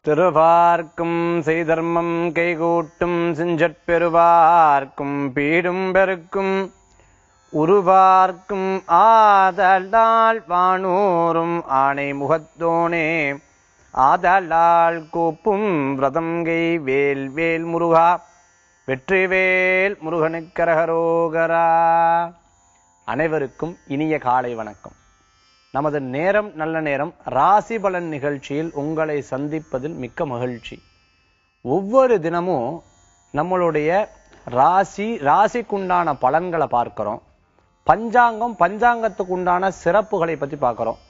திருவார்க்கும் செய்தர்மம் கைகூட்டும் செஞ்சற்பெருவார்க்கும் பீடும் பெருக்கும் உருவார்க்கும் ஆதலால் வானூரும் ஆணை முகத்தோனே ஆதலால் கூப்பும் விரதங்கை வேல் வேல் முருகா வெற்றிவேல் முருகனுக்கரகரோகரா. அனைவருக்கும் இனிய காலை வணக்கம். நமது நேரம் நல்ல நேரம் ராசி பலன் நிகழ்ச்சியில் உங்களை சந்திப்பதில் மிக்க மகிழ்ச்சி. ஒவ்வொரு தினமும் நம்மளுடைய ராசிக்குண்டான பலன்களை பார்க்கிறோம். பஞ்சாங்கத்துக்கு உண்டான சிறப்புகளை பத்தி பார்க்கிறோம்.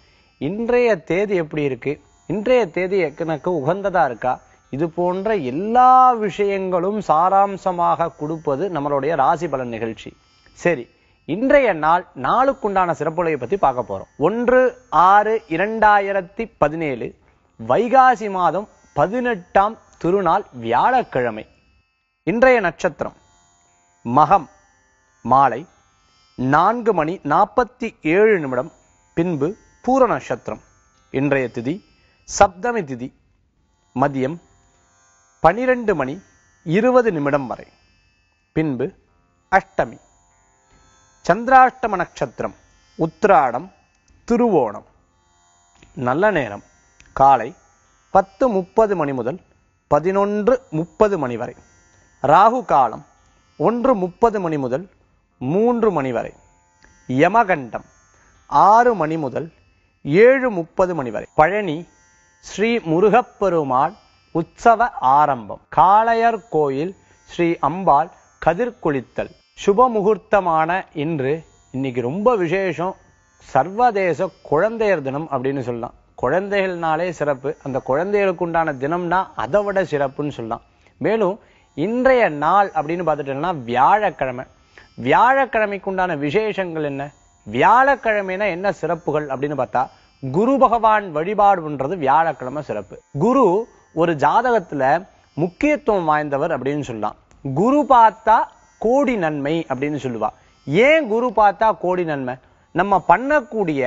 இன்றைய தேதி எப்படி இருக்கு, இன்றைய தேதி எனக்கு உகந்ததா இருக்கா, இது போன்ற எல்லா விஷயங்களும் சாராம்சமாக கொடுப்பது நம்மளுடைய ராசி பலன் நிகழ்ச்சி. சரி, இன்றைய நாளுக்குண்டான சிறப்புகளை பத்தி பார்க்க போறோம். 1/6/2017 வைகாசி மாதம் 18ஆம் திருநாள் வியாழக்கிழமை. இன்றைய நட்சத்திரம் மகம், மாலை 4:47 பின்பு பூர நட்சத்திரம். இன்றைய திதி சப்தமி திதி, மதியம் 12:20 வரை, பின்பு அஷ்டமி. சந்திராஷ்டம நட்சத்திரம் உத்திராடம் திருவோணம். நல்ல நேரம் காலை 10:30 முதல் 11:30 வரை. ராகு காலம் 1:30 முதல் 3 வரை. யமகண்டம் 6 முதல் 7:30 வரை. பழனி ஸ்ரீ முருகப்பெருமாள் உற்சவ ஆரம்பம். காளையர் கோயில் ஸ்ரீ அம்பாள் கதிர்குளித்தல். சுப முகூர்த்தமான இன்னைக்கு ரொம்ப விசேஷம். சர்வதேச குழந்தையர் தினம் அப்படின்னு சொல்லலாம். குழந்தைகள்னாலே சிறப்பு. அந்த குழந்தைகளுக்கு உண்டான தினம்னா அதை விட சிறப்புன்னு சொல்லலாம். மேலும் இன்றைய நாள் அப்படின்னு பார்த்துட்டோம்னா வியாழக்கிழமை. வியாழக்கிழமைக்கு உண்டான விசேஷங்கள் என்ன, வியாழக்கிழமைனா என்ன சிறப்புகள் அப்படின்னு பார்த்தா, குரு பகவான் வழிபாடு பண்றது வியாழக்கிழமை சிறப்பு. குரு ஒரு ஜாதகத்துல முக்கியத்துவம் வாய்ந்தவர் அப்படின்னு சொல்லலாம். குரு பார்த்தா கோடி நன்மை அப்படின்னு சொல்லுவா. ஏன் குரு பார்த்தா கோடி நன்மை? நம்ம பண்ணக்கூடிய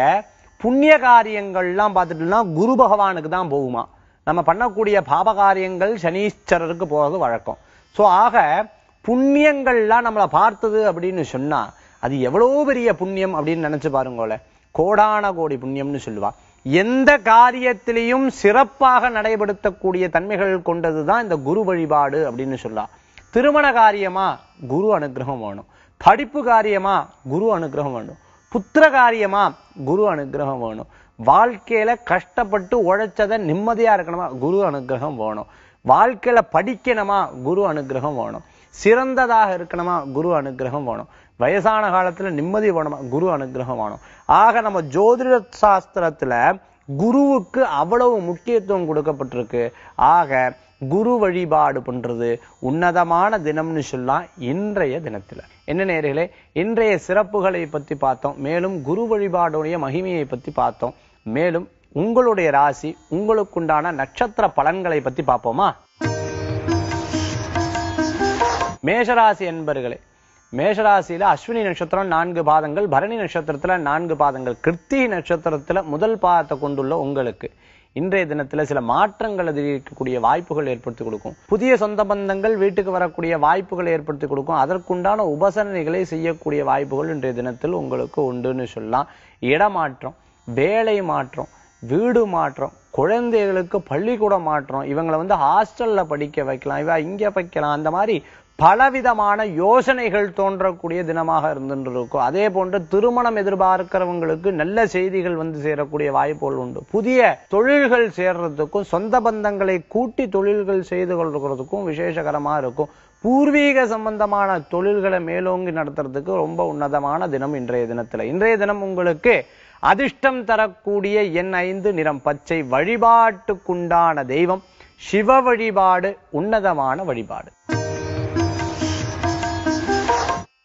புண்ணிய காரியங்கள்லாம் பார்த்துட்டோம்னா குரு பகவானுக்கு தான் போகுமா. நம்ம பண்ணக்கூடிய பாப காரியங்கள் சனீஸ்வரருக்கு போகிறது வழக்கம். ஸோ ஆக புண்ணியங்கள்லாம் நம்மளை பார்த்தது அப்படின்னு சொன்னா அது எவ்வளவு பெரிய புண்ணியம் அப்படின்னு நினைச்சு பாருங்கள. கோடான கோடி புண்ணியம்னு சொல்லுவா. எந்த காரியத்திலையும் சிறப்பாக நடைபெறுத்தக்கூடிய தன்மைகள் கொண்டதுதான் இந்த குரு வழிபாடு அப்படின்னு சொல்லலாம். திருமண காரியமா குரு அனுகிரகம் வேணும். படிப்பு காரியமா குரு அனுகிரகம் வேணும். புத்திர காரியமா குரு அனுகிரகம் வேணும். வாழ்க்கையில கஷ்டப்பட்டு உழைச்சதை நிம்மதியா இருக்கணுமா குரு அனுகிரகம் வேணும். வாழ்க்கையில படிக்கணுமா குரு அனுகிரகம் வேணும். சிறந்ததாக இருக்கணுமா குரு அனுகிரகம் வேணும். வயசான காலத்துல நிம்மதி வேணுமா குரு அனுகிரகம் வேணும். ஆக நம்ம ஜோதிட சாஸ்திரத்துல குருவுக்கு அவ்வளவு முக்கியத்துவம் கொடுக்கப்பட்டிருக்கு. ஆக குரு வழிபாடு பண்றது உன்னதமான தினம்னு சொல்லலாம். இன்றைய தினத்துல என்ன நேயர்களே, இன்றைய சிறப்புகளை பத்தி பார்த்தோம். மேலும் குரு வழிபாடுடைய மகிமையை பத்தி பார்த்தோம். மேலும் உங்களுடைய ராசி, உங்களுக்குண்டான நட்சத்திர பலன்களை பத்தி பார்ப்போமா? மேஷராசி என்பர்களே, மேஷராசியில அஸ்வினி நட்சத்திரம் 4 பாதங்கள், பரணி நட்சத்திரத்துல 4 பாதங்கள், கிருத்திகை நட்சத்திரத்துல முதல் பாதத்தை கொண்டுள்ள உங்களுக்கு இன்றைய தினத்துல சில மாற்றங்கள் அதிகரிக்கக்கூடிய வாய்ப்புகள் ஏற்படுத்தி கொடுக்கும். புதிய சொந்த பந்தங்கள் வீட்டுக்கு வரக்கூடிய வாய்ப்புகளை ஏற்படுத்தி கொடுக்கும். அதற்குண்டான உபசரணைகளை செய்யக்கூடிய வாய்ப்புகள் இன்றைய தினத்தில் உங்களுக்கு உண்டுன்னு சொல்லலாம். இடமாற்றம், வேலை மாற்றம், வீடு மாற்றம், குழந்தைகளுக்கு பள்ளிக்கூட மாற்றம், இவங்களை ஹாஸ்டல்ல படிக்க வைக்கலாம், இவ இங்க வைக்கலாம், அந்த மாதிரி பலவிதமான யோசனைகள் தோன்றக்கூடிய தினமாக இருந்துருக்கும். அதே போன்று திருமணம் எதிர்பார்க்கிறவங்களுக்கு நல்ல செய்திகள் சேரக்கூடிய வாய்ப்புகள் உண்டு. புதிய தொழில்கள் சேர்றதுக்கும் சொந்த பந்தங்களை கூட்டி தொழில்கள் செய்து கொள்றதுக்கும் விசேஷகரமா இருக்கும். பூர்வீக சம்பந்தமான தொழில்களை மேலோங்கி நடத்துறதுக்கு ரொம்ப உன்னதமான தினம் இன்றைய தினத்துல. இன்றைய தினம் உங்களுக்கு அதிர்ஷ்டம் தரக்கூடிய எண் 5, நிறம் பச்சை. வழிபாட்டுக்குண்டான தெய்வம் சிவ வழிபாடு, உன்னதமான வழிபாடு.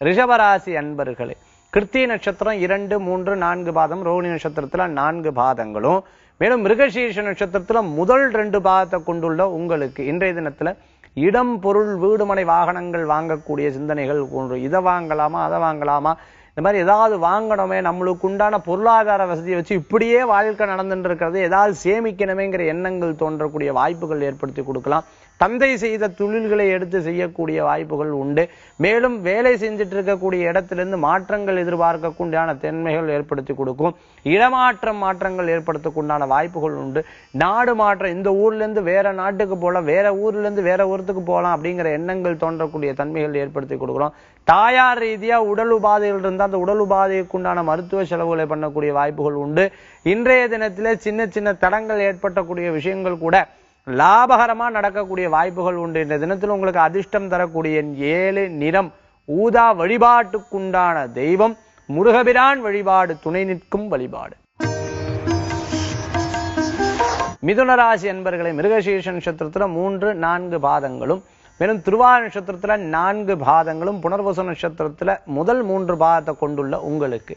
ரிஷபராசி அன்பர்களே, கிருத்திகை நட்சத்திரம் 2, 3, 4 பாதம், ரோஹிணி நட்சத்திரத்துல 4 பாதங்களும், மேலும் மிருகசீர்ஷ நட்சத்திரத்துல முதல் 2 பாதத்தை கொண்டுள்ள உங்களுக்கு இன்றைய தினத்துல இடம், பொருள், வீடுமனை, வாகனங்கள் வாங்கக்கூடிய சிந்தனைகள். இதை வாங்கலாமா அதை வாங்கலாமா, இந்த மாதிரி ஏதாவது வாங்கணுமே, நம்மளுக்கு உண்டான பொருளாதார வசதியை வச்சு இப்படியே வாழ்க்கை நடந்துட்டு இருக்கிறது, ஏதாவது சேமிக்கணுமேங்கிற எண்ணங்கள் தோன்றக்கூடிய வாய்ப்புகள் ஏற்படுத்தி கொடுக்கலாம். தந்தை செய்த தொழில்களை எடுத்து செய்யக்கூடிய வாய்ப்புகள் உண்டு. மேலும் வேலை செஞ்சுட்டு இருக்கக்கூடிய இடத்திலிருந்து மாற்றங்கள் எதிர்பார்க்கக்கூடிய தன்மைகள் ஏற்படுத்தி கொடுக்கும். மாற்றங்கள் ஏற்படுத்தக்கூடிய வாய்ப்புகள் உண்டு. நாடு மாற்றம், இந்த ஊர்ல இருந்து வேற நாட்டுக்கு போகலாம், வேற ஊர்ல இருந்து வேற ஊருக்கு போகலாம் அப்படிங்கிற எண்ணங்கள் தோன்றக்கூடிய தன்மைகள் ஏற்படுத்தி கொடுக்கிறோம். தாயார் ரீதியா உடல் உபாதைகள் இருந்தால் அந்த உடல் உபாதைக்கு உண்டான மருத்துவ செலவுகளை பண்ணக்கூடிய வாய்ப்புகள் உண்டு. இன்றைய தினத்திலே சின்ன சின்ன தடங்கள் ஏற்படக்கூடிய விஷயங்கள் கூட லாபகரமா நடக்கக்கூடிய வாய்ப்புகள் உண்டு. இந்த தினத்தில் உங்களுக்கு அதிர்ஷ்டம் தரக்கூடிய 7 நிறம் ஊதா. வழிபாட்டுக்குண்டான தெய்வம் முருகபிரான் வழிபாடு, துணை நிற்கும் வழிபாடு. மிதுன ராசி அன்பர்களை, மிருகசீர்ஷ நட்சத்திரத்துல 3, 4 பாதங்களும், மேலும் திருவாதிரை நட்சத்திரத்துல 4 பாதங்களும், புனர்வசு நட்சத்திரத்துல முதல் 3 பாதத்தை கொண்டுள்ள உங்களுக்கு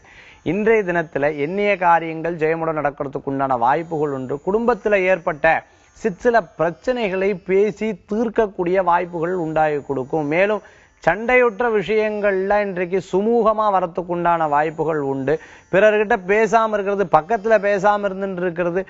இன்றைய தினத்துல எண்ணிய காரியங்கள் ஜெயமுடன் நடக்கிறதுக்கு உண்டான வாய்ப்புகள் உண்டு. குடும்பத்துல ஏற்பட்ட சிற்சில பிரச்சனைகளை பேசி தீர்க்கக்கூடிய வாய்ப்புகள் உண்டாகி கொடுக்கும். மேலும் சண்டையுற்ற விஷயங்கள்ல இன்றைக்கு சுமூகமா வரத்துக்கு உண்டான வாய்ப்புகள் உண்டு. பிறர்கிட்ட பேசாம இருக்கிறது, பக்கத்துல பேசாம இருந்துட்டு இருக்கிறது,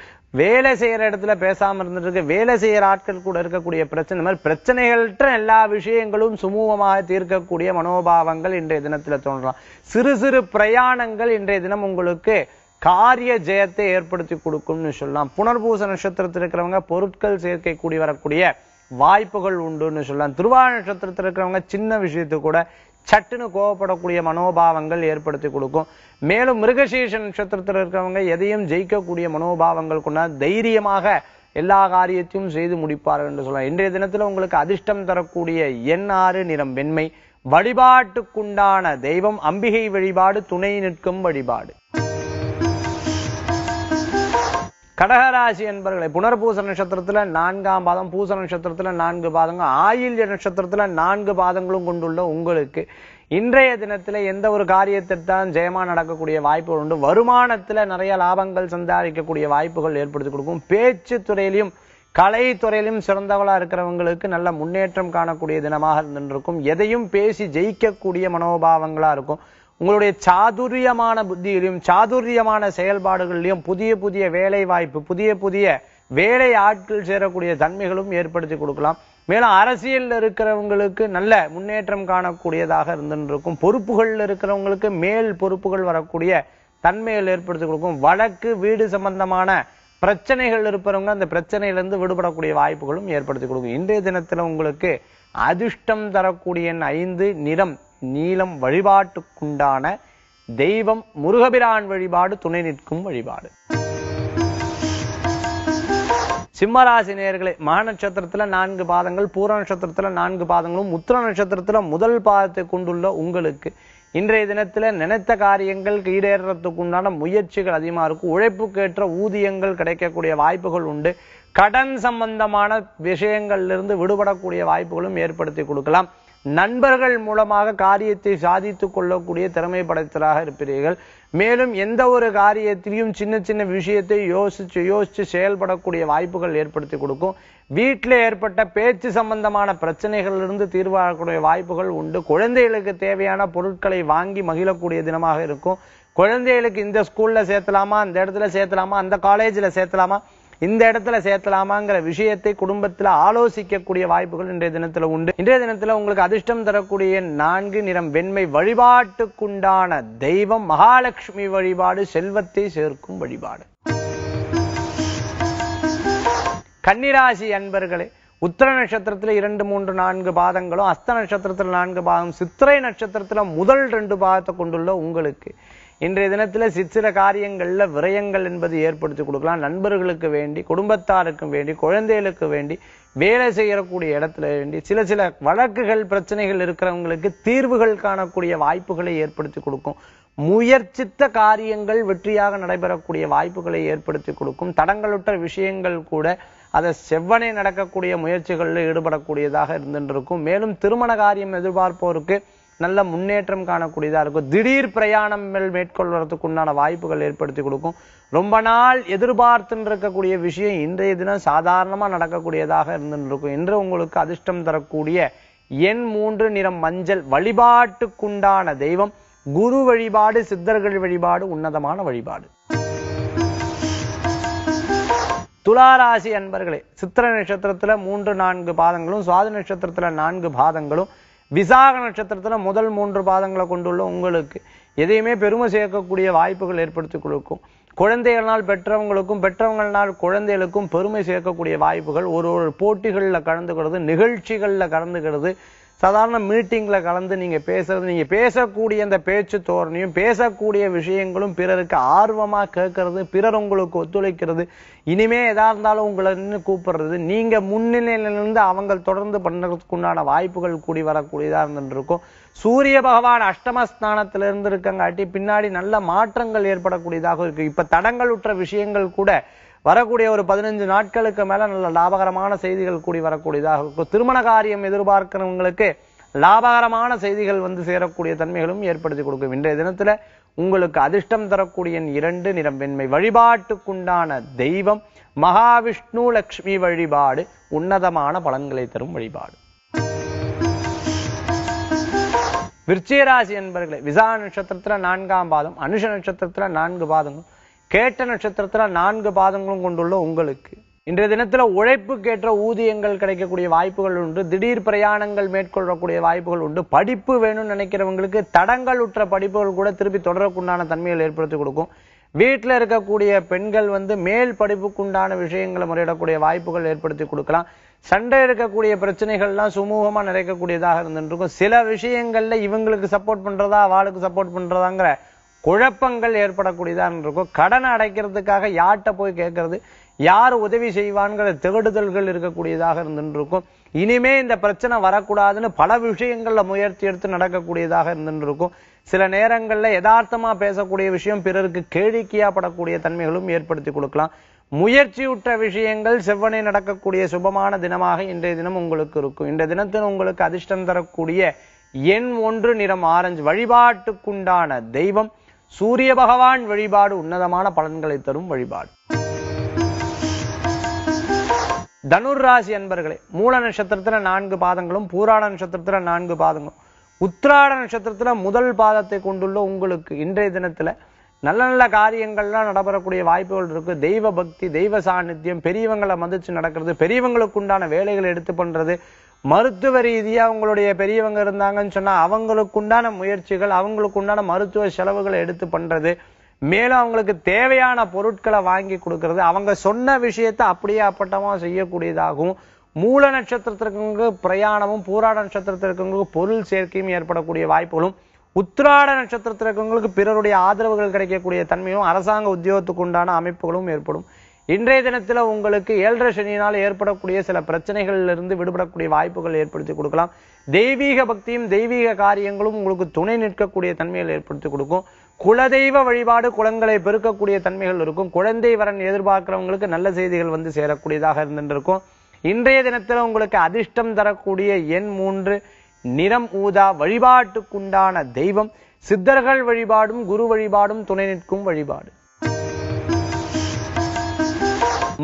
வேலை செய்யற இடத்துல பேசாம இருந்துட்டு இருக்கு, வேலை செய்யற ஆட்கள் கூட இருக்கக்கூடிய பிரச்சனை, மாதிரி பிரச்சனைகள்ட்ட எல்லா விஷயங்களும் சுமூகமாக தீர்க்கக்கூடிய மனோபாவங்கள் இன்றைய தினத்துல தோன்றலாம். சிறு சிறு பிரயாணங்கள் இன்றைய தினம் உங்களுக்கு காரிய ஜெயத்தை ஏற்படுத்தி கொடுக்கும்னு சொல்லலாம். புனர்பூச நட்சத்திரத்தில் இருக்கிறவங்க பொருட்கள் சேர்க்கை கூடி வரக்கூடிய வாய்ப்புகள் உண்டுன்னு சொல்லலாம். திருவாதிரை நட்சத்திரத்தில் இருக்கிறவங்க சின்ன விஷயத்து கூட சட்டுன்னு கோவப்படக்கூடிய மனோபாவங்கள் ஏற்படுத்தி கொடுக்கும். மேலும் மிருகசீர்ஷ நட்சத்திரத்தில் இருக்கிறவங்க எதையும் ஜெயிக்கக்கூடிய மனோபாவங்கள் கொண்ட தைரியமாக எல்லா காரியத்தையும் செய்து முடிப்பார்கள் என்று சொல்லலாம். இன்றைய தினத்துல உங்களுக்கு அதிர்ஷ்டம் தரக்கூடிய எண் 6, நிறம் வெண்மை. வழிபாட்டுக்குண்டான தெய்வம் அம்பிகை வழிபாடு, துணை நிற்கும் வழிபாடு. கடகராசி என்பர்களை, புனர்பூச நட்சத்திரத்துல 4ஆம் பாதம், பூச நட்சத்திரத்துல 4 பாதங்கள், ஆயில்ய நட்சத்திரத்துல 4 பாதங்களும் கொண்டுள்ள உங்களுக்கு இன்றைய தினத்துல எந்த ஒரு காரியத்திற்தான் ஜெயமா நடக்கக்கூடிய வாய்ப்புகள் உண்டு. வருமானத்துல நிறைய லாபங்கள் சம்பாதிக்கக்கூடிய வாய்ப்புகள் ஏற்படுத்தி கொடுக்கும். பேச்சு துறையிலும் கலைத்துறையிலும் சிறந்தவளா இருக்கிறவங்களுக்கு நல்ல முன்னேற்றம் காணக்கூடிய தினமாக இருந்திருக்கும். எதையும் பேசி ஜெயிக்கக்கூடிய மனோபாவங்களா இருக்கும். உங்களுடைய சாதுரியமான புத்தியிலும் சாதுரியமான செயல்பாடுகளிலும் புதிய புதிய வேலை வாய்ப்பு, புதிய புதிய வேலை ஆட்கள் சேரக்கூடிய தன்மைகளும் ஏற்படுத்தி கொடுக்கலாம். மேலும் அரசியல் இருக்கிறவங்களுக்கு நல்ல முன்னேற்றம் காணக்கூடியதாக இருந்திருக்கும். பொறுப்புகள் இருக்கிறவங்களுக்கு மேல் பொறுப்புகள் வரக்கூடிய தன்மைகள் ஏற்படுத்தி கொடுக்கும். வழக்கு, வீடு சம்பந்தமான பிரச்சனைகள் இருப்பவங்க அந்த பிரச்சனையிலிருந்து விடுபடக்கூடிய வாய்ப்புகளும் ஏற்படுத்தி கொடுக்கும். இன்றைய தினத்துல உங்களுக்கு அதிர்ஷ்டம் தரக்கூடிய 5, நிறம் நீலம். வழிபாட்டுக்குண்டான தெய்வம் முருகபிரான் வழிபாடு, துணை நிற்கும் வழிபாடு. சிம்மராசி நேயர்களே, மக நட்சத்திரத்துல 4 பாதங்கள், பூர நட்சத்திரத்துல 4 பாதங்களும், உத்திர நட்சத்திரத்துல முதல் பாதத்தை கொண்டுள்ள உங்களுக்கு இன்றைய தினத்துல நினைத்த காரியங்கள் ஈடேறதுக்கு உண்டான முயற்சிகள் அதிகமா இருக்கும். உழைப்புக்கேற்ற ஊதியங்கள் கிடைக்கக்கூடிய வாய்ப்புகள் உண்டு. கடன் சம்பந்தமான விஷயங்கள்ல இருந்து விடுபடக்கூடிய வாய்ப்புகளும் ஏற்படுத்தி கொடுக்கலாம். நண்பர்கள் மூலமாக காரியத்தை சாதித்துக் கொள்ளக்கூடிய திறமை படைத்தலாக இருப்பீர்கள். மேலும் எந்த ஒரு காரியத்திலையும் சின்ன சின்ன விஷயத்தை யோசிச்சு செயல்படக்கூடிய வாய்ப்புகள் ஏற்படுத்தி கொடுக்கும். வீட்டில் ஏற்பட்ட பேச்சு சம்பந்தமான பிரச்சனைகளிலிருந்து தீர்வாகக்கூடிய வாய்ப்புகள் உண்டு. குழந்தைகளுக்கு தேவையான பொருட்களை வாங்கி மகிழக்கூடிய தினமாக இருக்கும். குழந்தைகளுக்கு இந்த ஸ்கூல்ல சேர்த்தலாமா, அந்த இடத்துல சேர்த்தலாமா, அந்த காலேஜ்ல சேர்த்தலாமா, இந்த இடத்துல சேர்த்தலாமாங்கிற விஷயத்தை குடும்பத்துல ஆலோசிக்கக்கூடிய வாய்ப்புகள் இன்றைய தினத்துல உண்டு. இன்றைய தினத்துல உங்களுக்கு அதிர்ஷ்டம் தரக்கூடிய 4, நிறம் வெண்மை. வழிபாட்டுக்குண்டான தெய்வம் மகாலட்சுமி வழிபாடு, செல்வத்தை சேர்க்கும் வழிபாடு. கன்னிராசி அன்பர்களே, உத்திர நட்சத்திரத்துல 2, 3, 4 பாதங்களும், அஸ்த நட்சத்திரத்துல 4 பாதம், சித்திரை நட்சத்திரத்துல முதல் 2 பாதத்தை கொண்டுள்ள உங்களுக்கு இன்றைய தினத்துல சிற்சில காரியங்கள்ல விரயங்கள் என்பது ஏற்படுத்தி கொடுக்கலாம். நண்பர்களுக்கு வேண்டி, குடும்பத்தாருக்கும் வேண்டி, குழந்தைகளுக்கு வேண்டி, வேலை செய்யக்கூடிய இடத்துல வேண்டி, சில வழக்குகள் பிரச்சனைகள் இருக்கிறவங்களுக்கு தீர்வுகள் காணக்கூடிய வாய்ப்புகளை ஏற்படுத்தி கொடுக்கும். முயற்சித்த காரியங்கள் வெற்றியாக நடைபெறக்கூடிய வாய்ப்புகளை ஏற்படுத்தி கொடுக்கும். தடங்களுற்ற விஷயங்கள் கூட அதை செவ்வனே நடக்கக்கூடிய முயற்சிகளில் ஈடுபடக்கூடியதாக இருந்துருக்கும். மேலும் திருமண காரியம் எதிர்பார்ப்போருக்கு நல்ல முன்னேற்றம் காணக்கூடியதா இருக்கும். திடீர் பிரயாணங்கள் மேற்கொள்வதற்கு உண்டான வாய்ப்புகள் ஏற்படுத்தி கொடுக்கும். ரொம்ப நாள் எதிர்பார்த்துன்னு இருக்கக்கூடிய விஷயம் இன்றைய தினம் சாதாரணமா நடக்கக்கூடியதாக இருந்துருக்கும். இன்று உங்களுக்கு அதிர்ஷ்டம் தரக்கூடிய எண் 3, நிறம் மஞ்சள். வழிபாட்டுக்குண்டான தெய்வம் குரு வழிபாடு, சித்தர்கள் வழிபாடு உன்னதமான வழிபாடு. துளாராசி அன்பர்களே, சித்திர நட்சத்திரத்துல 3-4 பாதங்களும், சுவாதி நட்சத்திரத்துல 4 பாதங்களும், விசாக நட்சத்திரத்துல முதல் 3 பாதங்களை கொண்டுள்ள உங்களுக்கு எதையுமே பெருமை சேர்க்கக்கூடிய வாய்ப்புகள் ஏற்படுத்தி கொடுக்கும். குழந்தைகளால் பெற்றவங்களுக்கும், பெற்றவங்களால் குழந்தைகளுக்கும் பெருமை சேர்க்கக்கூடிய வாய்ப்புகள், ஒரு போட்டிகளில் கலந்துக்கிறது, நிகழ்ச்சிகளில் கலந்துக்கிறது, சாதாரண மீட்டிங்ல கலந்து நீங்க பேசுறது, நீங்க பேசக்கூடிய அந்த பேச்சு தோரணையும், பேசக்கூடிய விஷயங்களும் பிறருக்கு ஆர்வமா கேட்கறது, பிறர் உங்களுக்கு ஒத்துழைக்கிறது, இனிமே எதா இருந்தாலும் உங்களை நின்று கூப்பிடுறது, நீங்க முன்னிலையிலிருந்து அவங்க தொடர்ந்து பண்றதுக்குண்டான வாய்ப்புகள் கூடி வரக்கூடியதா இருந்துருக்கும். சூரிய பகவான் அஷ்டமஸ்தானத்துல இருந்து இருக்கங்காட்டி பின்னாடி நல்ல மாற்றங்கள் ஏற்படக்கூடியதாக இருக்கு. இப்ப தடங்கள் உற்ற விஷயங்கள் கூட வரக்கூடிய ஒரு 15 நாட்களுக்கு மேல நல்ல லாபகரமான செய்திகள் கூடி வரக்கூடியதாக இருக்கும். திருமண காரியம் எதிர்பார்க்கிறவங்களுக்கு லாபகரமான செய்திகள் வந்து சேரக்கூடிய தன்மைகளும் ஏற்படுத்தி கொடுக்கும். இன்றைய தினத்துல உங்களுக்கு அதிர்ஷ்டம் தரக்கூடிய 2 நிறம் வெண்மை. வழிபாட்டுக்குண்டான தெய்வம் மகாவிஷ்ணு லட்சுமி வழிபாடு உன்னதமான பலன்களை தரும் வழிபாடு. விருச்சிகராசி என்பர்களே, விசாக நட்சத்திரத்துல 4ஆம் பாதம், அனுஷ நட்சத்திரத்துல 4 பாதங்களும், கேட்ட நட்சத்திரத்துல 4 பாதங்களும் கொண்டுள்ள உங்களுக்கு இன்றைய தினத்துல உழைப்புக்கேற்ற ஊதியங்கள் கிடைக்கக்கூடிய வாய்ப்புகள் உண்டு. திடீர் பிரயாணங்கள் மேற்கொள்ளக்கூடிய வாய்ப்புகள் உண்டு. படிப்பு வேணும்னு நினைக்கிறவங்களுக்கு தடங்கள் உற்ற படிப்புகள் கூட திருப்பி தொடரக்குண்டான தன்மைகள் ஏற்படுத்தி கொடுக்கும். வீட்டில் இருக்கக்கூடிய பெண்கள் மேல் படிப்புக்குண்டான விஷயங்களை முறையிடக்கூடிய வாய்ப்புகள் ஏற்படுத்தி கொடுக்கலாம். சண்டை இருக்கக்கூடிய பிரச்சனைகள்லாம் சுமூகமா நிறைக்கக்கூடியதாக இருந்துருக்கும். சில விஷயங்கள்ல இவங்களுக்கு சப்போர்ட் பண்றதா, அவளுக்கு சப்போர்ட் பண்றதாங்கிற குழப்பங்கள் ஏற்படக்கூடியதா இருக்கும். கடனை அடைக்கிறதுக்காக யார்கிட்ட போய் கேட்கறது, யார் உதவி செய்வான்கிற தேடுதல்கள் இருக்கக்கூடியதாக இருந்துருக்கும். இனிமே இந்த பிரச்சனை வரக்கூடாதுன்னு பல விஷயங்கள்ல முயற்சி எடுத்து நடக்கக்கூடியதாக இருந்துருக்கும். சில நேரங்கள்ல யதார்த்தமா பேசக்கூடிய விஷயம் பிறருக்கு கேளிக்கையா படக்கூடிய தன்மைகளும் ஏற்படுத்தி கொடுக்கலாம். முயற்சியுற்ற விஷயங்கள் செவ்வனே நடக்கக்கூடிய சுபமான தினமாக இன்றைய தினம் உங்களுக்கு இருக்கும். இன்றைய தினத்தில் உங்களுக்கு அதிர்ஷ்டம் தரக்கூடிய எண் 1 நிறம் ஆரஞ்சு. வழிபாட்டுக்குண்டான தெய்வம் சூரிய பகவான் வழிபாடு உன்னதமான பலன்களை தரும் வழிபாடு. தனுர் ராசி அன்பர்களே, மூல நட்சத்திரத்துல 4 பாதங்களும், பூராட நட்சத்திரத்துல 4 பாதங்களும், உத்திராட நட்சத்திரத்துல முதல் பாதத்தை கொண்டுள்ள உங்களுக்கு இன்றைய தினத்துல நல்ல நல்ல காரியங்கள்லாம் நடைபெறக்கூடிய வாய்ப்புகள் இருக்கு. தெய்வ பக்தி, தெய்வ சாநித்தியம், பெரியவங்களை மதிச்சு நடக்கிறது, பெரியவங்களுக்கு உண்டான வேலைகளை எடுத்து பண்றது, மருத்துவ ரீதியா உங்களுடைய பெரியவங்க இருந்தாங்கன்னு சொன்னா அவங்களுக்கு உண்டான முயற்சிகள், அவங்களுக்கு உண்டான மருத்துவ செலவுகளை எடுத்து பண்றது, மேலும் அவங்களுக்கு தேவையான பொருட்களை வாங்கி கொடுக்கறது, அவங்க சொன்ன விஷயத்தை அப்படியே அப்பட்டமா செய்யக்கூடியதாகவும், மூல நட்சத்திரத்திற்கு பிரயாணமும், பூராட நட்சத்திரத்திற்கு பொருள் சேர்க்கையும் ஏற்படக்கூடிய வாய்ப்புகளும், உத்திராட நட்சத்திரத்திற்கு பிறருடைய ஆதரவுகள் கிடைக்கக்கூடிய தன்மையும், அரசாங்க உத்தியோகத்துக்கு உண்டான அமைப்புகளும் ஏற்படும். இன்றைய தினத்துல உங்களுக்கு 7.5 சனியினால் ஏற்படக்கூடிய சில பிரச்சனைகளிலிருந்து விடுபடக்கூடிய வாய்ப்புகள் ஏற்படுத்தி கொடுக்கலாம். தெய்வீக பக்தியும் தெய்வீக காரியங்களும் உங்களுக்கு துணை நிற்கக்கூடிய தன்மைகள் ஏற்படுத்தி கொடுக்கும். குலதெய்வ வழிபாடு குலங்களை பெருக்கக்கூடிய தன்மைகள் இருக்கும். குழந்தை வரன் எதிர்பார்க்கிறவங்களுக்கு நல்ல செய்திகள் வந்து சேரக்கூடியதாக இருந்திருக்கும். இன்றைய தினத்துல உங்களுக்கு அதிர்ஷ்டம் தரக்கூடிய எண் 3 நிறம் ஊதா. வழிபாட்டுக்குண்டான தெய்வம் சித்தர்கள் வழிபாடும் குரு வழிபாடும் துணை நிற்கும் வழிபாடு.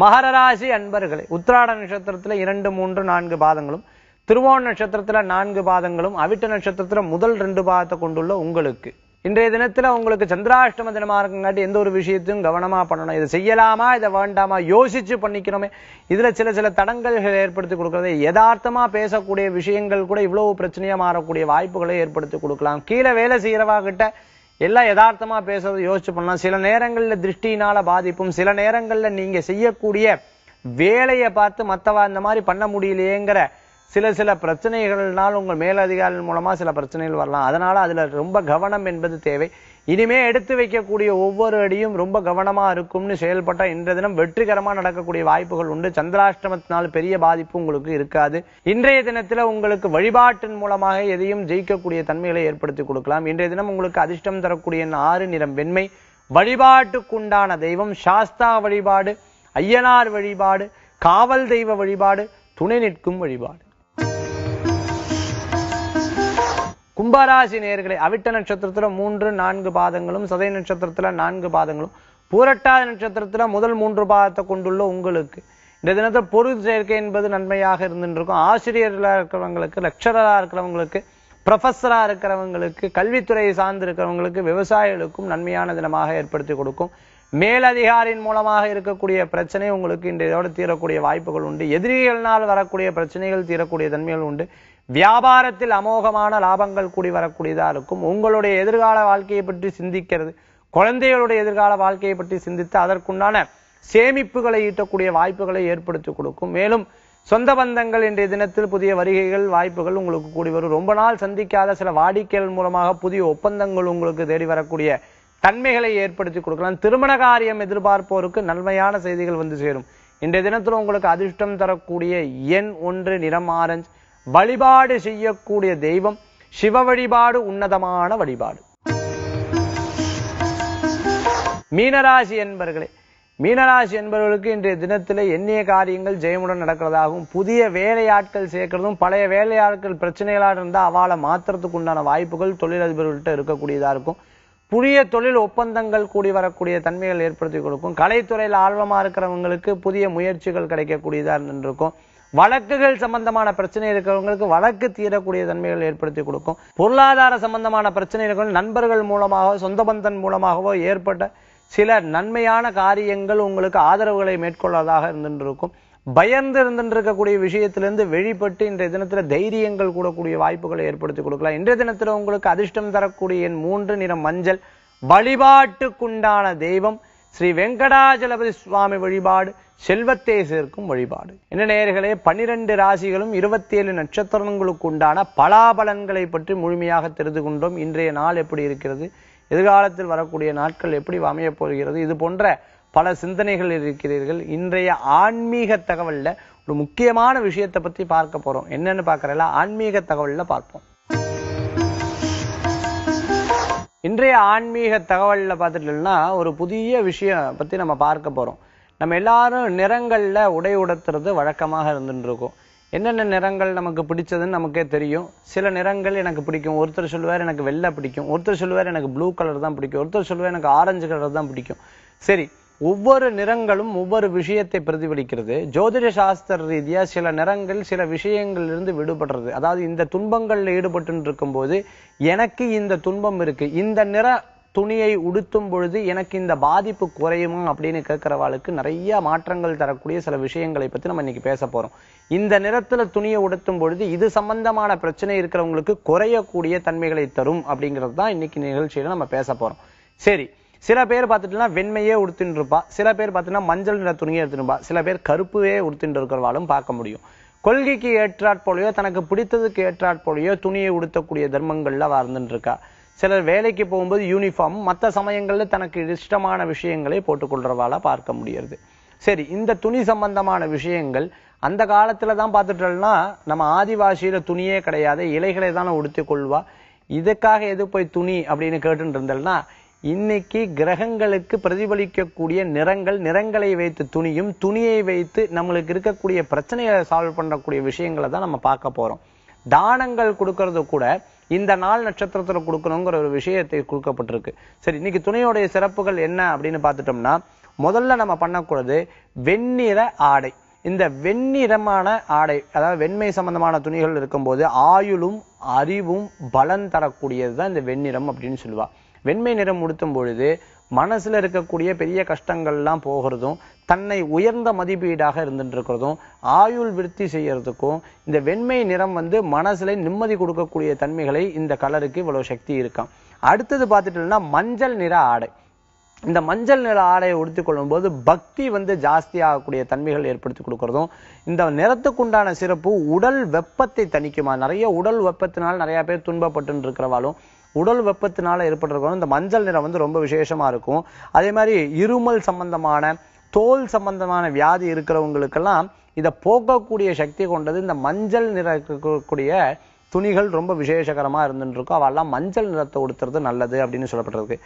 மகர ராசி அன்பர்களே, உத்திராட நட்சத்திரத்துல 2, 3, 4 பாதங்களும், திருவோண நட்சத்திரத்துல 4 பாதங்களும், அவிட்ட நட்சத்திரத்துல முதல் 2 பாதத்தை கொண்டுள்ள உங்களுக்கு இன்றைய தினத்துல உங்களுக்கு சந்திராஷ்டம தினமா இருக்குங்காட்டி எந்த ஒரு விஷயத்தையும் கவனமா பண்ணணும். இதை செய்யலாமா, இதை வேண்டாமா யோசிச்சு பண்ணிக்கணுமே. இதுல சில தடங்கல்கள் ஏற்படுத்தி கொடுக்கறது, யதார்த்தமா பேசக்கூடிய விஷயங்கள் கூட இவ்வளவு பிரச்சனையா மாறக்கூடிய வாய்ப்புகளை ஏற்படுத்தி கொடுக்கலாம். கீழே வேலை செய்யறவா கிட்ட எல்லாம் யதார்த்தமா பேசுறது யோசிச்சு பண்ணலாம். சில நேரங்கள்ல திருஷ்டினால பாதிப்பும், சில நேரங்கள்ல நீங்க செய்யக்கூடிய வேலையை பார்த்து மத்தவா இந்த மாதிரி பண்ண முடியலையேங்கிற சில பிரச்சனைகள்னால் உங்கள் மேலதிகாரிகள் மூலமா சில பிரச்சனைகள் வரலாம். அதனால அதுல ரொம்ப கவனம் என்பது தேவை. இனிமே எடுத்து வைக்கக்கூடிய ஒவ்வொரு அடியும் ரொம்ப கவனமா இருக்கும்னு செயல்பட்ட இன்றைய தினம் வெற்றிகரமா நடக்கக்கூடிய வாய்ப்புகள் உண்டு. சந்திராஷ்டமத்தினால் பெரிய பாதிப்பு உங்களுக்கு இருக்காது. இன்றைய தினத்துல உங்களுக்கு வழிபாட்டின் மூலமாக எதையும் ஜெயிக்கக்கூடிய தன்மைகளை ஏற்படுத்தி கொடுக்கலாம். இன்றைய தினம் உங்களுக்கு அதிர்ஷ்டம் தரக்கூடிய 6 நிறம் வெண்மை. வழிபாட்டுக்குண்டான தெய்வம் சாஸ்தா வழிபாடு, ஐயனார் வழிபாடு, காவல் தெய்வ வழிபாடு, துணை நிற்கும் வழிபாடு. கும்பராசி நேயர்களே, அவிட்ட நட்சத்திரத்துல 3, 4 பாதங்களும், சதய நட்சத்திரத்துல 4 பாதங்களும், பூரட்டாதி நட்சத்திரத்துல முதல் 3 பாதத்தை கொண்டுள்ள உங்களுக்கு இந்த தினத்துல பொருள் சேர்க்கை என்பது நன்மையாக இருந்துருக்கும். ஆசிரியர்களா இருக்கிறவங்களுக்கு, லெக்சரரா இருக்கிறவங்களுக்கு ப்ரொஃபஸரா இருக்கிறவங்களுக்கு, கல்வித்துறையை சார்ந்து இருக்கிறவங்களுக்கு, விவசாயிகளுக்கும் நன்மையான தினமாக ஏற்படுத்தி கொடுக்கும். மேலதிகாரியின் மூலமாக இருக்கக்கூடிய பிரச்சனை உங்களுக்கு இன்றையோடு தீரக்கூடிய வாய்ப்புகள் உண்டு. எதிரிகளால் வரக்கூடிய பிரச்சனைகள் தீரக்கூடிய தன்மைகள் உண்டு. வியாபாரத்தில் அமோகமான லாபங்கள் கூடி வரக்கூடியதா இருக்கும். உங்களுடைய எதிர்கால வாழ்க்கையை பற்றி சிந்திக்கிறது, குழந்தைகளுடைய எதிர்கால வாழ்க்கையை பற்றி சிந்தித்து அதற்குண்டான சேமிப்புகளை ஈட்டக்கூடிய வாய்ப்புகளை ஏற்படுத்தி கொடுக்கும். மேலும் சொந்த பந்தங்கள் இன்றைய தினத்தில் புதிய வருகைகள் வாய்ப்புகள் உங்களுக்கு கூடி வரும். ரொம்ப நாள் சந்திக்காத சில வாடிக்கைகள் மூலமாக புதிய ஒப்பந்தங்கள் உங்களுக்கு தேடி வரக்கூடிய தன்மைகளை ஏற்படுத்தி கொடுக்கலாம். திருமண காரியம் எதிர்பார்ப்போருக்கு நன்மையான செய்திகள் வந்து சேரும். இன்றைய தினத்தில் உங்களுக்கு அதிர்ஷ்டம் தரக்கூடிய எண் 1, நிறம் ஆரஞ்சு. வழிபாடு செய்யக்கூடிய தெய்வம் சிவ வழிபாடு, உன்னதமான வழிபாடு. மீனராசி என்பர்களே, மீனராசி என்பவர்களுக்கு இன்றைய தினத்திலே எண்ணிய காரியங்கள் ஜெயமுடன் நடக்கிறதாகவும், புதிய வேலையாட்கள் சேர்க்கிறதும், பழைய வேலையாட்கள் பிரச்சனைகளாக இருந்தால் அவளை மாத்திரத்துக்கு உண்டான வாய்ப்புகள் தொழிலதிபர்கள்ட்ட இருக்கக்கூடியதா இருக்கும். புதிய தொழில் ஒப்பந்தங்கள் கூடி வரக்கூடிய தன்மைகள் ஏற்படுத்தி கொடுக்கும். கலைத்துறையில் ஆர்வமா இருக்கிறவங்களுக்கு புதிய முயற்சிகள் கிடைக்கக்கூடியதா இருந்திருக்கும். வழக்குகள் சம்பந்தமான பிரச்சனை இருக்கிறவங்களுக்கு வழக்கு தீரக்கூடிய தன்மைகள் ஏற்படுத்தி கொடுக்கும். பொருளாதார சம்பந்தமான பிரச்சனை இருக்கிற நண்பர்கள் மூலமாக, சொந்த பந்தன் மூலமாகவோ ஏற்பட்ட சில நன்மையான காரியங்கள் உங்களுக்கு ஆதரவுகளை மேற்கொள்வதாக இருந்திருக்கும். பயந்து இருந்திருக்கக்கூடிய விஷயத்திலிருந்து வெளிப்பட்டு இன்றைய தினத்தில் தைரியங்கள் கூடக்கூடிய வாய்ப்புகளை ஏற்படுத்தி கொடுக்கலாம். இன்றைய தினத்தில் உங்களுக்கு அதிர்ஷ்டம் தரக்கூடிய எண் 3, நிறம் மஞ்சள். வழிபாட்டுக்குண்டான தெய்வம் ஸ்ரீ வெங்கடாஜலபதி சுவாமி வழிபாடு, செல்வத்தை சேர்க்கும் வழிபாடு. என்ன நேயர்களே, 12 ராசிகளும் 27 நட்சத்திரங்களுக்கு உண்டான பலாபலன்களை பற்றி முழுமையாக தெரிந்து கொண்டோம். இன்றைய நாள் எப்படி இருக்கிறது, எதிர்காலத்தில் வரக்கூடிய நாட்கள் எப்படி அமையப் போகிறது, இது போன்ற பல சிந்தனைகள் இருக்கிறீர்கள். இன்றைய ஆன்மீக தகவல்ல ஒரு முக்கியமான விஷயத்தை பத்தி பார்க்க போறோம். என்னன்னு பார்க்கறல ஆன்மீக தகவல்ல பார்ப்போம். இன்றைய ஆன்மீக தகவல்ல பார்த்துட்டோம்னா ஒரு புதிய விஷயம் பத்தி நம்ம பார்க்க போறோம். நம்ம எல்லாரும் நிறங்கள்ல உடை உடுத்துறது வழக்கமாக இருந்துட்டு இருக்கோம். என்னென்ன நிறங்கள் நமக்கு பிடிச்சதுன்னு நமக்கே தெரியும். சில நிறங்கள் எனக்கு பிடிக்கும். ஒருத்தர் சொல்லுவார் எனக்கு வெள்ளை பிடிக்கும், ஒருத்தர் சொல்லுவார் எனக்கு ப்ளூ கலர் தான் பிடிக்கும், ஒருத்தர் சொல்லுவார் எனக்கு ஆரஞ்சு கலர் தான் பிடிக்கும். சரி, ஒவ்வொரு நிறங்களும் ஒவ்வொரு விஷயத்தை பிரதிபலிக்கிறது. ஜோதிட சாஸ்திர ரீதியா சில நிறங்கள் சில விஷயங்களிலிருந்து விடுபடுறது. அதாவது இந்த துன்பங்கள்ல ஈடுபட்டு இருக்கும் போது எனக்கு இந்த துன்பம் இருக்கு, இந்த நிற துணியை உடுத்தும் பொழுது எனக்கு இந்த பாதிப்பு குறையுமா அப்படின்னு கேட்கிறவாளுக்கு நிறைய மாற்றங்கள் தரக்கூடிய சில விஷயங்களை பத்தி நம்ம இன்னைக்கு பேச போறோம். இந்த நிறத்துல துணியை உடுத்தும் பொழுது இது சம்பந்தமான பிரச்சனை இருக்கிறவங்களுக்கு குறையக்கூடிய தன்மைகளை தரும் அப்படிங்கிறது தான் இன்னைக்கு நிகழ்ச்சியில நம்ம பேச போறோம். சரி, சில பேர் பார்த்துட்டுனா வெண்மையே உடுத்தின்னு இருப்பா, சில பேர் பார்த்துன்னா மஞ்சள் நிற துணியை எடுத்துருப்பா, சில பேர் கருப்புவே உடுத்தின்னு இருக்கிறவாலும் பார்க்க முடியும். கொள்கைக்கு ஏற்றாற்போலையோ தனக்கு பிடித்ததுக்கு ஏற்றாற்போலையோ துணியை உடுத்தக்கூடிய தர்மங்கள்ல வாழ்ந்துட்டு இருக்கா. சிலர் வேலைக்கு போகும்போது யூனிஃபார்ம், மற்ற சமயங்கள்ல தனக்கு இஷ்டமான விஷயங்களை போட்டுக்கொள்றவாளா பார்க்க முடியாது. சரி, இந்த துணி சம்பந்தமான விஷயங்கள் அந்த காலத்துல தான் பார்த்துட்டோம்னா நம்ம ஆதிவாசியில துணியே கிடையாது, இலைகளை தானே உடுத்தி கொள்வா. இதுக்காக எது போய் துணி அப்படின்னு கேட்டுட்டு இருந்தேன்னா, இன்னைக்கு கிரகங்களுக்கு பிரதிபலிக்கக்கூடிய நிறங்கள், நிறங்களை வைத்து துணியும், துணியை வைத்து நம்மளுக்கு இருக்கக்கூடிய பிரச்சனைகளை சால்வ் பண்ணக்கூடிய விஷயங்களை தான் நம்ம பார்க்க போறோம். தானங்கள் கொடுக்கறது கூட இந்த நாள் நட்சத்திரத்துல கொடுக்கணுங்கிற ஒரு விஷயத்தை கொடுக்கப்பட்டிருக்கு. சரி, இன்னைக்கு துணியோடைய சிறப்புகள் என்ன அப்படின்னு பார்த்துட்டோம்னா, முதல்ல நம்ம பண்ணக்கூடாது வெண்ணிற ஆடை. இந்த வெண்ணிறமான ஆடை, அதாவது வெண்மை சம்பந்தமான துணிகள் இருக்கும்போது ஆயுளும் அறிவும் பலன் தரக்கூடியது தான் இந்த வெண்ணிறம் அப்படின்னு சொல்லுவா. வெண்மை நிறம் உடுத்தும் பொழுது மனசுல இருக்கக்கூடிய பெரிய கஷ்டங்கள்லாம் போகிறதும், தன்னை உயர்ந்த மதிப்பீடாக இருந்துட்டு இருக்கிறதும், ஆயுள் விருத்தி செய்யறதுக்கும் இந்த வெண்மை நிறம் மனசுல நிம்மதி கொடுக்கக்கூடிய தன்மைகளை இந்த கலருக்கு இவ்வளவு சக்தி இருக்காம். அடுத்தது பார்த்துட்டோம்னா மஞ்சள் நிற ஆடை. இந்த மஞ்சள் நிற ஆடையை உடுத்திக் கொள்ளும் போது பக்தி ஜாஸ்தி ஆகக்கூடிய தன்மைகள் ஏற்படுத்தி கொடுக்கறதும், இந்த நிறத்துக்குண்டான சிறப்பு உடல் வெப்பத்தை தணிக்குமா. நிறைய உடல் வெப்பத்தினால் நிறைய பேர் துன்பப்பட்டு இருக்கிறவாலும் உடல் வெப்பத்தினால ஏற்பட்டிருக்கணும். இந்த மஞ்சள் நிறம் ரொம்ப விசேஷமா இருக்கும். அதே மாதிரி இருமல் சம்பந்தமான, தோல் சம்பந்தமான வியாதி இருக்கிறவங்களுக்கெல்லாம் இதை போக்கக்கூடிய சக்தி கொண்டது இந்த மஞ்சள் நிற இருக்கக்கூடிய துணிகள் ரொம்ப விசேஷகரமா இருந்துட்டு இருக்கும். அவெல்லாம் மஞ்சள் நிறத்தை உடுத்துறது நல்லது அப்படின்னு சொல்லப்பட்டிருக்கு.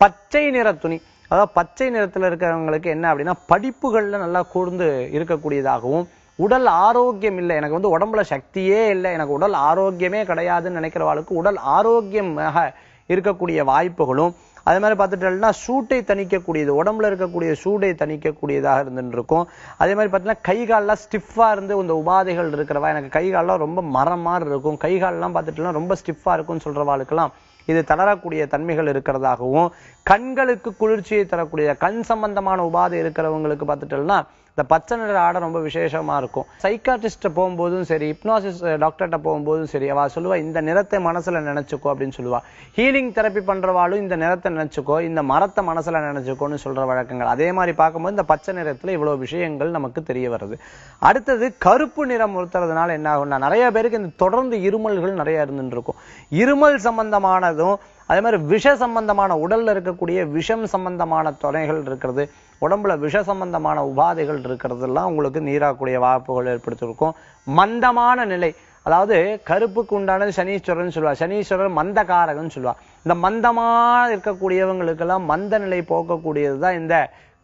பச்சை நிற துணி, அதாவது பச்சை நிறத்துல இருக்கிறவங்களுக்கு என்ன அப்படின்னா படிப்புகள்ல நல்லா கூர்ந்து இருக்கக்கூடியதாகவும், உடல் ஆரோக்கியம் இல்லை, எனக்கு உடம்புல சக்தியே இல்லை, எனக்கு உடல் ஆரோக்கியமே கிடையாதுன்னு நினைக்கிறவாளுக்கு உடல் ஆரோக்கியமாக இருக்கக்கூடிய வாய்ப்புகளும், அதே மாதிரி பார்த்துட்டோம்னா சூட்டை தணிக்கக்கூடியது, உடம்புல இருக்கக்கூடிய சூடை தணிக்கக்கூடியதாக இருந்துட்டு இருக்கும். அதே மாதிரி பார்த்தீங்கன்னா கை கால்லாம் ஸ்டிஃபா இருந்து இந்த உபாதைகள் இருக்கிறவா, எனக்கு கை கால்லாம் ரொம்ப மரம் மாதிரி இருக்கும், கை கால்லாம் பார்த்துட்டோம்னா ரொம்ப ஸ்டிஃபா இருக்கும்னு சொல்றவாளுக்கெல்லாம் இது தளரக்கூடிய தன்மைகள் இருக்கிறதாகவும், கண்களுக்கு குளிர்ச்சியை தரக்கூடிய கண் சம்பந்தமான உபாதை இருக்கிறவங்களுக்கு பார்த்துட்டோம்னா இந்த பச்சை நிற ஆடை ரொம்ப விசேஷமா இருக்கும். சைக்காட்ரிஸ்ட போகும்போதும் சரி, ஹிப்னாசிஸ் டாக்டர்கிட்ட போகும்போதும் சரி, அவ சொல்லுவா இந்த நிறத்தை மனசுல நினைச்சுக்கோ அப்படின்னு சொல்லுவா. ஹீலிங் தெரப்பி பண்றவாளும் இந்த நிறத்தை நினைச்சுக்கோ, இந்த மரத்தை மனசுல நினைச்சுக்கோன்னு சொல்ற வழக்கங்கள். அதே மாதிரி பார்க்கும்போது இந்த பச்சை நிறத்துல இவ்வளவு விஷயங்கள் நமக்கு தெரிய வருது. அடுத்தது கருப்பு நிறம் உறுத்துறதுனால என்ன ஆகும்னா, நிறைய பேருக்கு இந்த தொடர்ந்து இருமல்கள் நிறைய இருந்துட்டு இருக்கும். இருமல் சம்பந்தமானதும் அதே மாதிரி விஷ சம்பந்தமான உடல்ல இருக்கக்கூடிய விஷம் சம்பந்தமான துணைகள் இருக்கிறது, உடம்புல விஷ சம்பந்தமான உபாதைகள் இருக்கிறதெல்லாம் உங்களுக்கு நீராக்கூடிய வாய்ப்புகள் ஏற்படுத்திருக்கும். மந்தமான நிலை, அதாவது கருப்புக்கு உண்டானது சனீஸ்வரன் சொல்லுவா, சனீஸ்வரர் மந்தகாரகன் சொல்லுவா. இந்த மந்தமா இருக்கக்கூடியவங்களுக்கெல்லாம் மந்த நிலை போக்கக்கூடியதுதான் இந்த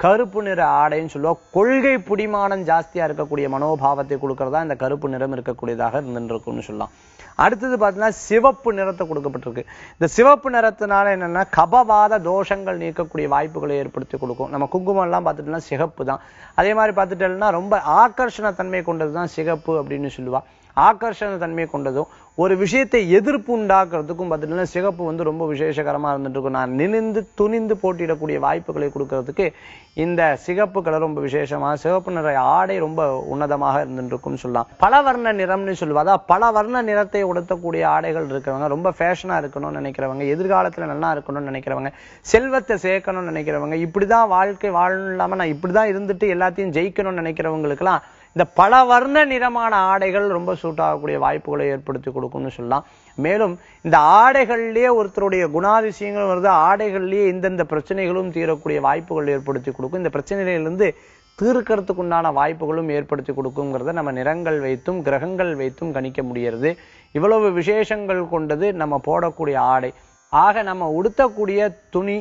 கருப்பு நிற ஆடைன்னு சொல்லுவோம். கொள்கை புடிமானம் ஜாஸ்தியா இருக்கக்கூடிய மனோபாவத்தை கொடுக்கறதா இந்த கருப்பு நிறம் இருக்கக்கூடியதாக இருந்துருக்கும்னு சொல்லலாம். அடுத்தது பார்த்தீங்கன்னா சிவப்பு நிறத்தை கொடுக்கப்பட்டிருக்கு. இந்த சிவப்பு நிறத்தினால என்னன்னா கபவாத தோஷங்கள் நீக்கக்கூடிய வாய்ப்புகளை ஏற்படுத்தி கொடுக்கும். நம்ம குங்குமம் எல்லாம் பார்த்துட்டோம்னா சிகப்பு தான். அதே மாதிரி பார்த்துட்டோம்னா ரொம்ப ஆகர்ஷண தன்மை கொண்டதுதான் சிகப்பு அப்படின்னு சொல்லுவா. ஆகர்ஷண தன்மை கொண்டதும் ஒரு விஷயத்தை எதிர்ப்பு உண்டாக்குறதுக்கும் பார்த்துட்டோம்னா சிகப்பு ரொம்ப விசேஷகரமா இருந்துட்டு இருக்கும். நான் நினைந்து துணிந்து போட்டியிடக்கூடிய வாய்ப்புகளை கொடுக்கறதுக்கு இந்த சிகப்பு கலர் ரொம்ப விசேஷமா, சிவப்பு நிற ஆடை ரொம்ப உன்னதமாக இருந்துட்டு இருக்கும்னு சொல்லலாம். பலவர்ண நிறம்னு சொல்லுவா. அதான் பல வர்ண நிறத்தை உடுத்தக்கூடிய ஆடைகள் இருக்கிறவங்க, ரொம்ப ஃபேஷனா இருக்கணும்னு நினைக்கிறவங்க, எதிர்காலத்துல நல்லா இருக்கணும்னு நினைக்கிறவங்க, செல்வத்தை சேர்க்கணும்னு நினைக்கிறவங்க, இப்படிதான் வாழ்க்கை வாழணும் இல்லாம நான் இப்படிதான் இருந்துட்டு எல்லாத்தையும் ஜெயிக்கணும்னு நினைக்கிறவங்களுக்கெல்லாம் இந்த பல வர்ண நிறமான ஆடைகள் ரொம்ப சூட் ஆகக்கூடிய வாய்ப்புகளை ஏற்படுத்தி கொடுக்கும்னு சொல்லலாம். மேலும் இந்த ஆடைகள்லயே ஒருத்தருடைய குணாதிசயங்களும் வருது, ஆடைகள்லயே இந்தந்த பிரச்சனைகளும் தீரக்கூடிய வாய்ப்புகள் ஏற்படுத்தி கொடுக்கும். இந்த பிரச்சனைகளிலிருந்து தீர்க்கறதுக்கு உண்டான வாய்ப்புகளும் ஏற்படுத்தி கொடுக்குங்கிறத நம்ம நிறங்கள் வைத்தும் கிரகங்கள் வைத்தும் கணிக்க முடிகிறது. இவ்வளவு விசேஷங்கள் கொண்டது நம்ம போடக்கூடிய ஆடை. ஆக நம்ம உடுத்தக்கூடிய துணி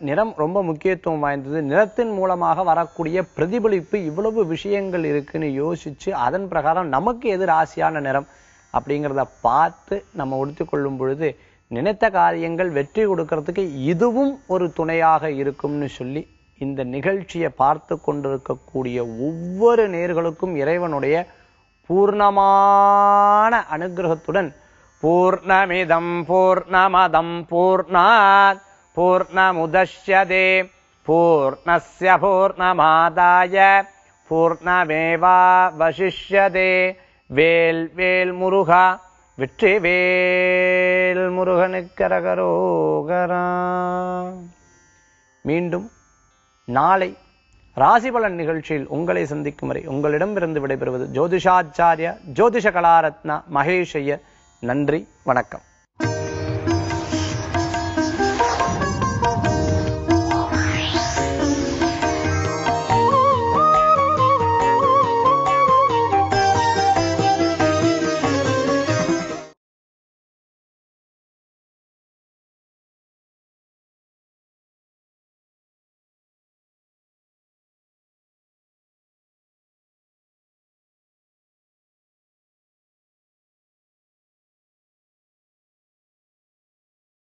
நிறம் ரொம்ப முக்கியத்துவம் வாய்ந்தது. நிறத்தின் மூலமாக வரக்கூடிய பிரதிபலிப்பு இவ்வளவு விஷயங்கள் இருக்குன்னு யோசிச்சு அதன் பிரகாரம் நமக்கு எது ராசியான நிறம் அப்படிங்கிறத பார்த்து நம்ம உடுத்திக் கொள்ளும் பொழுது நினைத்த காரியங்கள் வெற்றி கொடுக்கறதுக்கு இதுவும் ஒரு துணையாக இருக்கும்னு சொல்லி இந்த நிகழ்ச்சியை பார்த்து கொண்டிருக்கக்கூடிய ஒவ்வொரு நேயர்களுக்கும் இறைவனுடைய பூர்ணமான அனுகிரகத்துடன் பூர்ணமிதம் பூர்ணமதம் பூர்ணாத் பூர்ணமுதஷ்யதே பூர்ணஸ்ய பூர்ணமாதாய பூர்ணமேவாவசிஷ்யதே. வேல் வேல் முருகா, வெற்றி வேல் முருகனுக்கு அரகரோகரா. மீண்டும் நாளை ராசிபலன் நிகழ்ச்சியில் உங்களை சந்திக்கும் வரை உங்களிடமிருந்து விடைபெறுவது ஜோதிஷாச்சாரியா ஜோதிஷ கலாரத்னா மகேஷ் ஐயர். நன்றி, வணக்கம்.